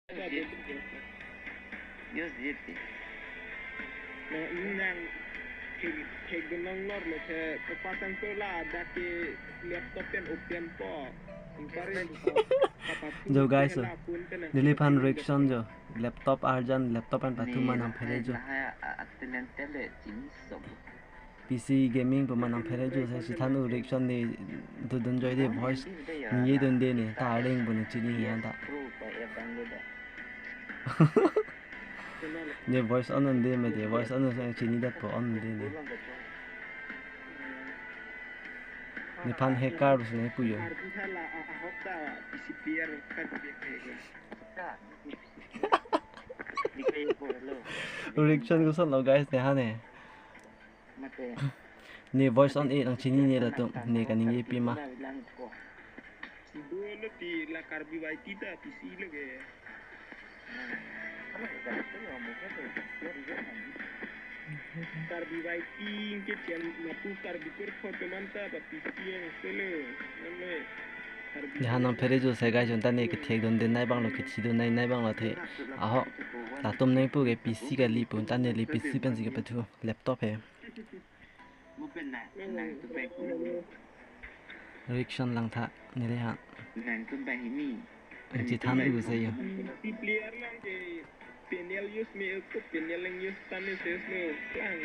Yes, yes. Nah, ini yang kayak genong lor loh, kayak kekuatan solar dari laptop yang open po. जो गाइस दिलीपान रिक्शन जो लैपटॉप आर्जन laptop and पाथु मनम फेरे जो पीसी गेमिंग पर मनम फेरे जो से सिथानु रिक्शन ने दुदन जो दे वॉइस निये दन दे ने तारेंग बने चिनी यादा ने वॉइस ऑन दे में दे वॉइस ऑन से चिनी दैट पर ऑन दे ने निपान हैकर उसने पुयो रिक्शन को सब लोग गाइस ने हाने ने वॉइस ऑन ए नंग चिनी ने लतो ने कनिंग ये Pima Dulu di lakar biwai tidak di sini ke. Karbi biwai ting ke jam matu karbi kur foto manta tapi siang selo. यहाँ नम फेरे जो से गाइस जनता ने के ठेक दन दे नाइ बांग लो के छिदो नाइ बांग लो थे आहो तातुम नहीं पुगे पीसी का ली पुन ताने ली पीसी पेन के पथु लैपटॉप है रिक्शन लंग था निरे हां जिथान उ से यो Di player lang ke penel use me ko penel lang use tane ses me lang